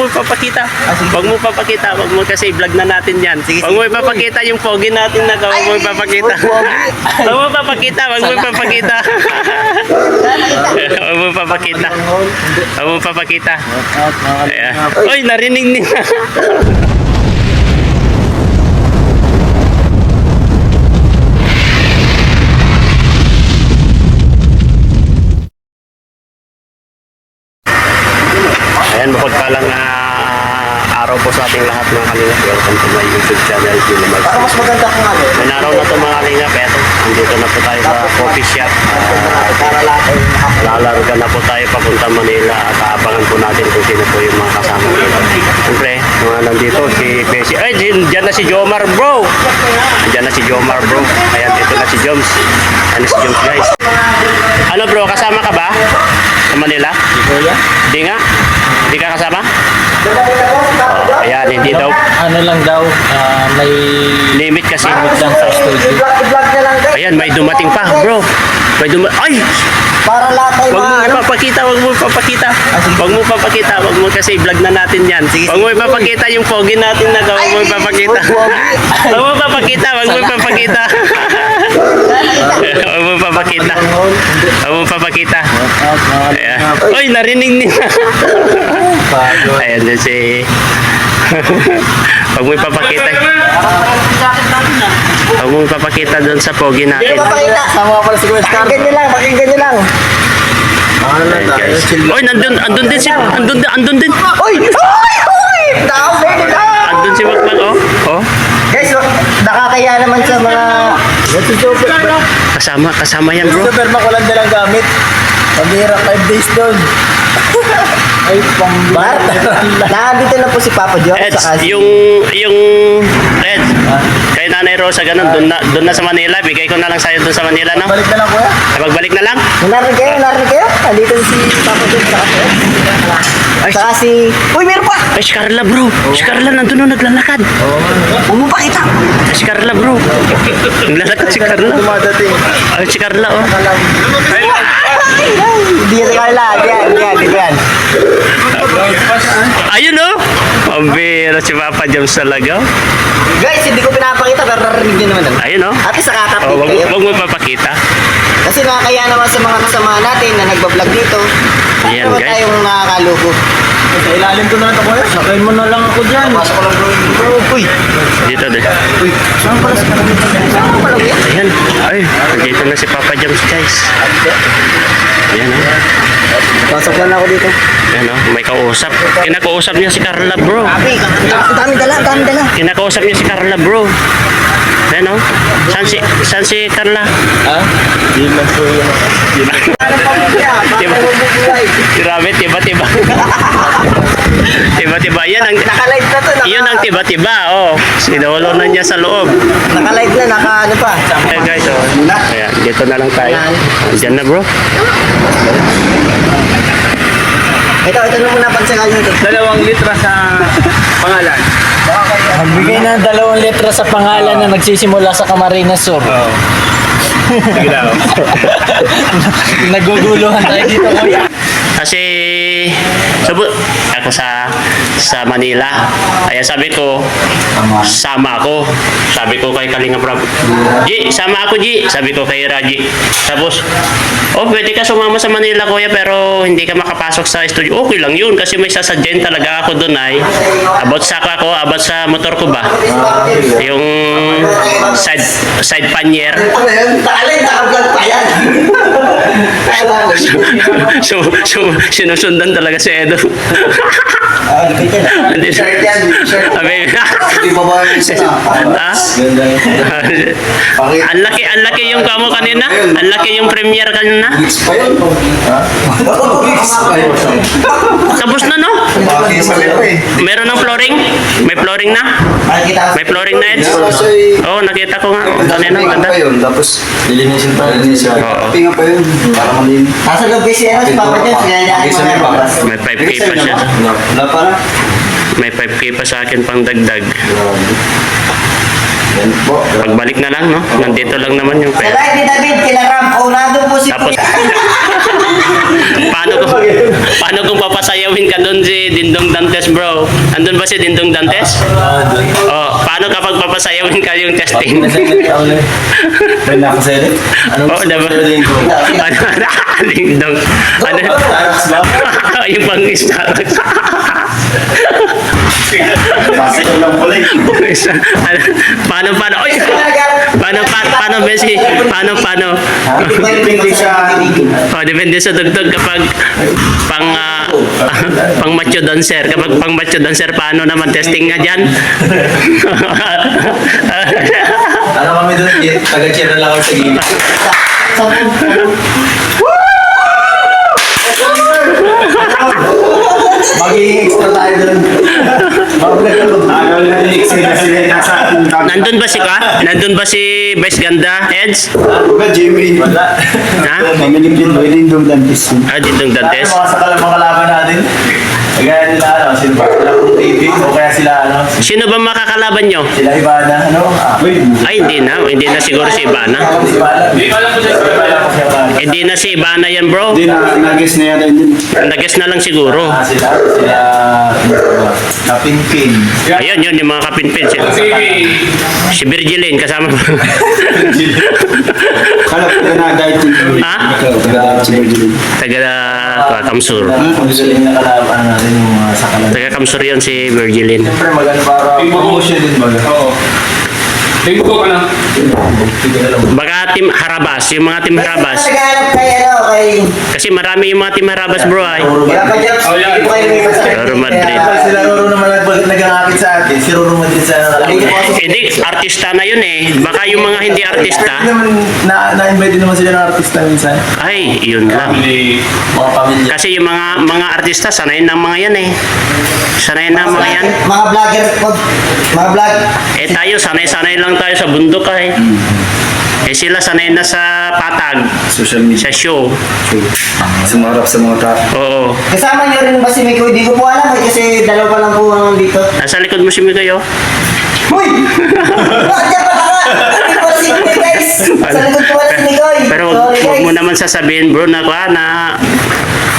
Papakita. Wag mo papakita, wag mo kasi vlog na natin 'yan. Wag mo ipapakita yung pogi natin na wag mo ipapakita. Wag mo papakita, wag mo ipapakita. Wag mo papakita. Wag mo papakita. Oy, narinig nila. Ayan, mapagpalang araw po sa ating lahat mga kalingap. Welcome to my YouTube channel, Gilmar. Para mas maganda kung ano. May araw na ito mga kalingap. Eto, andito na po tayo sa coffee shop. Para lahat ay Lalarga na po tayo papunta Manila at aabangan po natin kung sino po yung mga kasama dito. Siyempre, mga nandito si Bessie. Ay, dyan na si Jomar, bro! Dyan na si Jomar, bro. Ayan, dito na si Joms. Ayan si Joms, guys. Ano bro, kasama ka ba? Sa Manila? Di nga? Di ka kasama? Ayan, hindi daw. Ano lang daw, may Limit kasi. limit lang sa studio. i-vlog na lang guys. Ayan, may dumating pa, bro. May Ay! Para lahat ay Wag mo ano. ipapakita, wag mo ipapakita. Wag mo papakita, wag mo kasi vlog na natin 'yan. Wag mo ipapakita yung pogi natin na wag mo ipapakita. Wag mo papakita, wag mo ipapakita. Wag mo papakita. Wag mo papakita. Ayan. Oy, narinig nila. Ayan din si wag mo ipapakita. Wag mo ipapakita doon sa pogi Hindi natin. na papakita. Sama pala si Kuya Scar. Pakinggan nyo lang, pakinggan nyo lang. Ayan, guys. Oy, andun din si andun din. Uy! Uy! Uy! Dami nila! Andun si Wakman, oh. Oh. Guys, nakakaya naman sa mga... Kasama yan, bro. Sa Permac walang dalang gamit. Pambira 5 days doon. Ay, Bar, nandito na po si Papa Joe. Eds, saka si- yung Eds, kay Nanay Rosa, ganun, doon na sa Manila, bigay ko na lang sa'yo doon sa Manila, no? balik na lang kuya. Magbalik na lang? Narinig kayo, narinig kayo? Nandito si Papa Joe. Saka si... Ay, Saka si... Uy, meron pa! Ay, si Carla, bro. Si Carla, nandun na naglalakad. Huwag mo pakita! Ay, si Carla, bro. Naglalakad si Carla. Dumadating. Ay, si Carla, oh. Hindi yan si Carla. Hindi yan. Ayun, oh. Pambira si Papa James talaga. Guys, hindi ko pinapakita pero narinig nyo naman. Ayun, oh. At least nakakapit Oh, kayo. wag mo papakita. Kasi nakakaya naman sa mga kasama natin na nagbablog dito. Ayan, Naman guys. tayong nakakalugo. Sa ilalim ko na ito kuya. Sakayin mo na lang ako dyan. Pasok ko lang bro. Uy! Dito, din. Uy! Saan pala si Carla? Saan pala yan? Ayan. Ay, nandito na si Papa James, guys. Ayan, oh. Pasok lang ako dito. Ayan, oh. May kausap. Kinakausap niya si Carla, bro. Dami dala. Kinakausap niya si Carla, bro. Ayan, oh. Saan si Carla? Ha? Di lang po yun. Grabe, tiba-tiba. Tiba-tiba. Yan ang... Naka-live na to. Yun ang tiba-tiba, oh. Sinulo na niya sa loob. Naka-live na, ano pa. Ayan, guys, oh. Ayan, dito na lang tayo. Diyan na, bro. Ito na muna pansagal nito. 2 litra sa pangalan. Magbigay ng 2 litra sa pangalan na nagsisimula sa Camarines Sur. Sige daw. Naguguluhan tayo dito kuya. Kasi ako sa Manila. Kaya sabi ko, sama ako. Sabi ko kay Kalinga Prab, G, sama ako G. Sabi ko kay Raji. Tapos, pwede ka sumama sa Manila kuya pero hindi ka makapasok sa studio. Okay lang yun kasi may sasadyan talaga ako doon ay about sa motor ko ba? Yung side pannier. Alay, naka-vlog pa yan. So, sinusundan talaga si Edo. Hindi. Sabi, Hindi pa ba yung isa na? ha? Ang laki yung kamo kanina. Ang laki yung premiere kanina. Weeks pa yun. Ha? Weeks pa yun. Tapos na, no? Bakit sa pa eh. Meron ng flooring? May flooring na? May flooring na, Eds? Oo, nakita ko nga. Kanina, Pinga ganda. pa yun. Tapos, lilinisin pa. Oo. Pinga pa yun. Para malinis. Nasa loob kasi ano, si Papa Jones, kaya niya Isa may papas. May 5K pa siya. Wala pa na. May 5K pa sa akin pang dagdag. Pagbalik na lang, no? Nandito lang naman yung Sa pera. live ni David, kila Ram, nandun po si Tapos, Kuya. paano kung papasayawin ka doon si Dindong Dantes, bro? Andun ba si Dindong Dantes? Oh, paano kapag papasayawin ka yung testing? Pwede ako sa edit? Oh, diba? Dindong. Ano? Yung pang-isa. Pasok lang pala eh. Paano? Oy! Paano, Bessie? Paano? Hindi siya. Oh, depende sa dugtog kapag pang macho dancer. Kapag pang macho dancer, paano naman testing nga dyan? Ano kami doon? Taga-cheer na lang ako sa gilid. Magiging extra tayo doon. Nandun ba si Vice Ganda, Eds? Jimmy. Wala. Ha? Pamilig din mo, hindi doon dantis. Dindong Dantes? Mga sakal ang mga kalaban natin. Kagaya nila, ano, sila ba? Sila kung TV, o kaya sila, ano, Sino ba makakalaban nyo? sila Ibana, ano? Ay, hindi na siguro si Ibana. Si Ibana. Hindi na si Ibana yan, bro. Hindi na, nag-guess na yata yun. Nag-guess na lang siguro. Sila, Kapinpin. Ayun, yun, yung mga kapinpin. Si Virgilin, kasama ba? Kala ko na diet yung Ha? si Virgilin. Taga Kamsur. Pagdaling na kalaban natin yung mga sakalan. Taga Kamsur yun si Virgilin. Siyempre maganda para promotion din ba? Oo. Tingko ka na. Baka Team Harabas, yung mga Team Harabas. Naghahanap kay Kasi marami yung mga Team Harabas, bro, ay. Kaya pa dyan, hindi po kayo may masabi. Real Madrid. Sila Roro naman nag-aakit sa atin. Si Roro Madrid sa kalaban. Hindi, artista na yun eh. Baka yung mga hindi artista, Na-invite din naman sila ng artista minsan. ay, yun lang. Mga pamilya. Kasi yung mga artista, sanay ng mga yan eh. Sanay na mga yan. Mga vlogger po, mga vlog. Eh tayo, sanay-sanay lang tayo sa bundok eh. Eh sila sanay na sa patag, Social media. sa show. Sumarap sa mga tao. Oo. Kasama niyo rin ba si Miko? Hindi ko po alam eh, kasi dalawa pa lang po ang dito. Nasa likod mo si Migayo. Uy! Nandiyan pa ka! Hindi po si Mikoy guys! Sa likod ko wala si Mikoy. Pero wag mo naman sasabihin, bro, na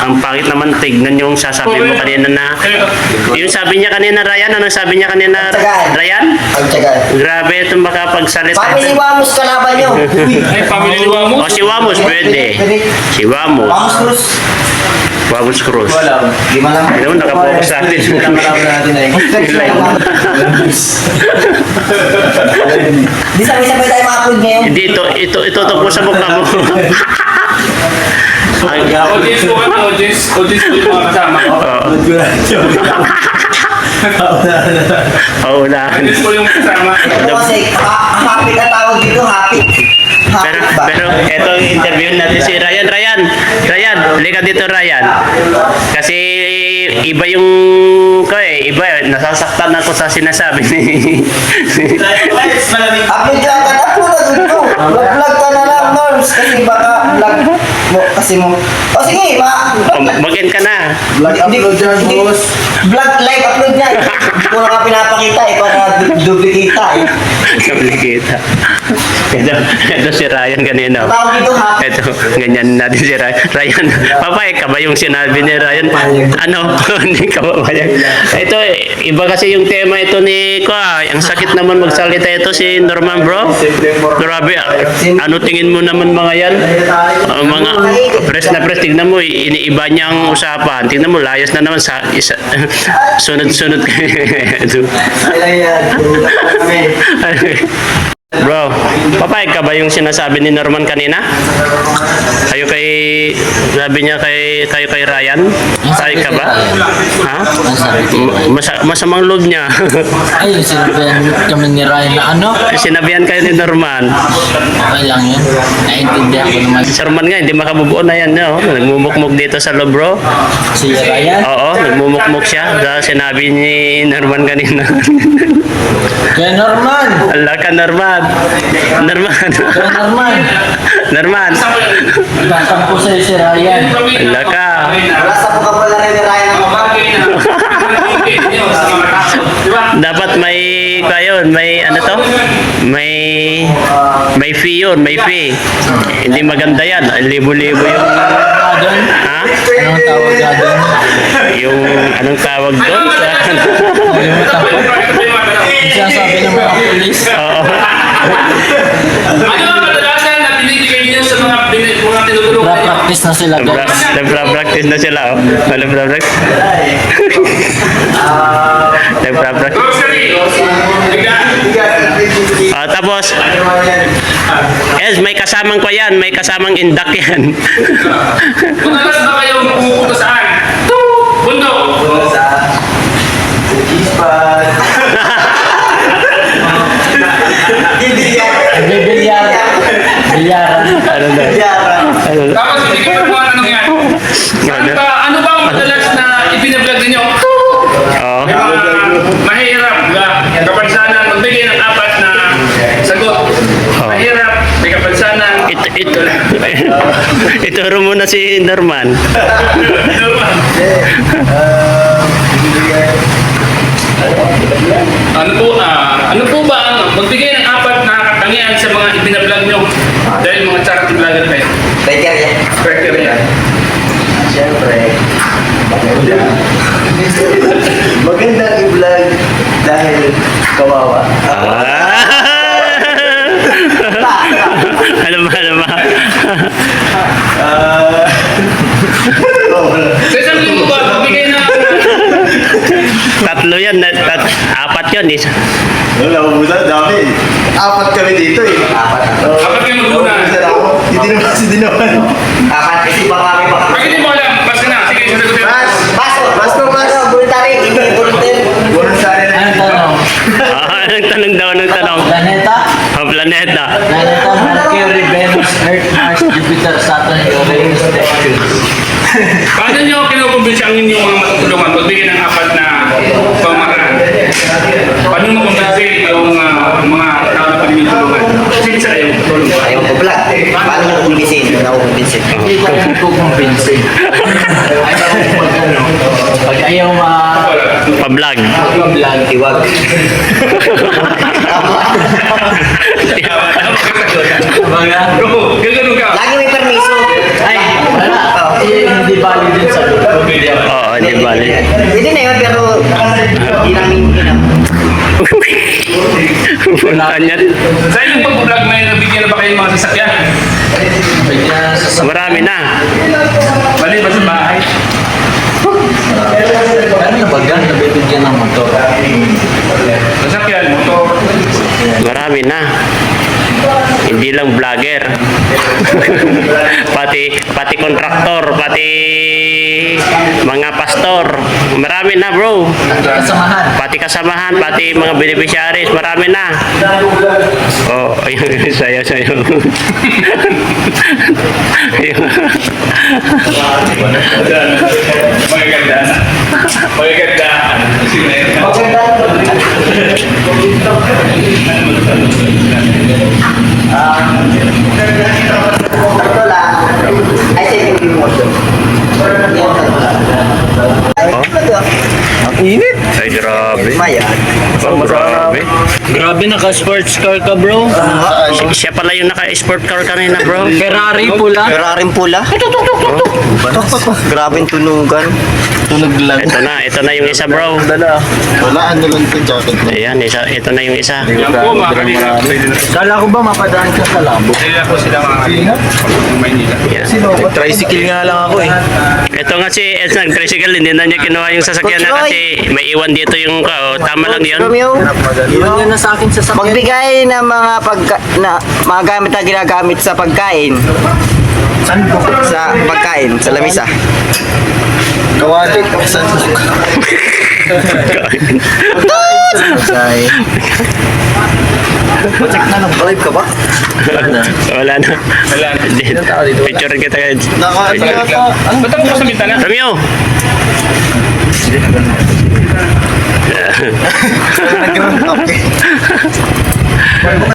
ang pangit naman tignan yung sasabihin mo kanina na yung sabi niya kanina, Ryan, ano sabi niya kanina, Ryan? Ang tsaga. Grabe itong makapagsalita. Family Wamos kalaban niyo. Uy! Ay, pamilya mo. O si Wamos, pwede. Si Wamos. Wamos Cruz. Wamos Cruz. Wala. Di man lang. Ano, nakapokus sa atin. Wala malaman natin ay. Di sabay-sabay tayo ma-upload ngayon. Hindi, ito po sa mukha mo. Ay, Audience ko ka, audience ko yung mga kasama ko. Oo na. Audience ko yung kasama. Ito kasi, happy ka tawag dito, happy. Happy ba? Pero eto interview natin si Ryan. Ryan, halika dito Ryan. Kasi iba yung iba nasasaktan ako sa sinasabi ni. Upload ka agad, upload agad to. Vlog ka na lang, Norms. Kasi baka vlog mo, kasi mo. O sige, Mag-end ka na. Vlog upload dyan, boss. Vlog live upload niya. Hindi ko na nga pinapakita eh, para duplicate eh. Sabi kita. Ito si Ryan kanina. Tawag dito, happy. Ito, ganyan natin si Ryan. Ryan, papayag ka ba yung sinabi ni Ryan? Ano? Hindi ka papayag. Ito, iba kasi yung tema ito ni Kwa. Ang sakit naman magsalita ito si Norman, bro. Grabe, ano tingin mo naman mga yan? Mga press na press, tignan mo, iniiba niya ang usapan. Tignan mo, layas na naman sa isa. Sunod-sunod. Ito. Bro, papayag ka ba yung sinasabi ni Norman kanina? Sabi niya kayo kay Ryan? Papayag ka ba? Ha? Masamang loob niya. Ay, sinabihan kami ni Ryan na ano? Sinabihan kayo ni Norman. Okay lang yun. Naintindihan ko naman. Si Norman nga, hindi makabubuo na yan. No? Nagmumukmuk dito sa loob, bro. Si Ryan? Oo, nagmumukmuk siya. Dahil sinabi ni Norman kanina. Kaya Norman! Allah ka, Norman. Norman. Kaya Norman! Norman. Tatampo sa'yo si Ryan. Allah ka. Wala sa vocabulary rin ni Ryan ang kapag. Dapat may ano to? May may fee yun, may fee. Hindi maganda yan. Libo-libo yung... Doon? Ha? Anong tawag nga doon? Yung... Anong tawag doon? Nalimutan ko. Yung sinasabi ng mga pulis. Oo. Ano ang kadalasan na binibigay niyo sa mga tinutulungan niyo? Practice na sila guys. Nagpa-practice na sila, oh. Nagpa-practice. Nagpa-practice. Grocery. Tapos, yes, may kasamang ko yan. May kasamang indak yan. Madalas ba kayo pupunta saan? Bundok. Ispan. Bibilyar. Bilyaran. Ano na? Yaran. Ano na? Tapos hindi kayo kung ano yan. Ano ba ang madalas na ipinablog ninyo? Oo. May mga mahirap na kapansanan magbigay ng 4 na sagot. Mahirap, may kapansanan. Ituro mo na si Norman. Ano po ba ang magbigay ng 4 na katangian sa mga ibinablog nyo? Dahil mga charity vlogger kayo. Becker yan. Correct yan. Siyempre. Magandang i-vlog dahil kawawa. Ano ba, ano ba? Sa isang linggo ba, magbigay na Tatlo yan. 4 yun. Wala, ubusan, dami. 4 kami dito eh. Apat. kapag kayo maglunan. Hindi naman kasi din naman. Apat kasi baka may baka. Pag hindi mo alam, basta na. Sige, sasagutin. Paso. Voluntary. Hindi volunteer. Walang sari na Anong tanong? Anong tanong daw? Anong tanong? Planeta? Planeta. Planeta, Mercury, Venus, Earth, Mars, Jupiter, Saturn, Uranus, Neptune. Paano nyo kinukumbinsi ang inyong mga matutulungan? Magbigay ng 4 na pamaraan. Paano mo kumbinsi yung mga tao na paninitulungan? Sige sa kayo, tulong pa. Ayaw ko vlog. Paano mo kumbisin? Hindi ako kumbisin. Hindi ko rin kukumbinsi. Ayaw ko mag-ano. Pag ayaw Pa-vlog. mag-vlog, Iwag. mga Gagano ka. Lagi may permiso. ay, wala. Hindi valid din sa video. Oo, di bali. Hindi na yun, pero hindi namin kinam. Wala niya. Sa inyong pag-vlog, may nabigyan na ba kayo ng mga sasakyan? Kaya sa Marami na. Maliban sa bahay. ano na baga, nabibigyan ng motor. Sasakyan, motor. Marami na. Hindi lang vlogger. pati kontraktor, pati mga pastor. Marami na, bro. Kasamahan. Pati kasamahan, pati mga beneficiaries, marami na. Oh, ayun, sayo. Magaganda. Magaganda. Ito lang. I said yung emotion. Ang init. Ay, grabe. Maya. Oh, grabe. Grabe, naka-sports car ka, bro. Siya pala yung naka-sport car kanina, bro. Ferrari pula. Ferrari pula. Grabe tunugan. Tunog lang. Ito na yung isa, bro. Wala, ano lang ito, jacket na. Ayan, ito na yung isa. Yan po mga kalina. Kala ko ba mapadaan ka sa labo? Kaya po sila mga kalina. Maynila. Yan. Tricycle nga lang ako eh. Ito nga si Ed, nag-tricycle, hindi na niya kinuha yung sasakyan na kasi may iwan dito yung tama lang yun. Romeo, Iwan niya na sa akin sa sakyan. magbigay ng mga gamit na ginagamit sa pagkain. Sa pagkain, sa lamisa. Kawali. Saan? Check na lang, live ka ba? Wala na. Picture kita, Ed. Ba't ako sa bintana? Romeo! Okay.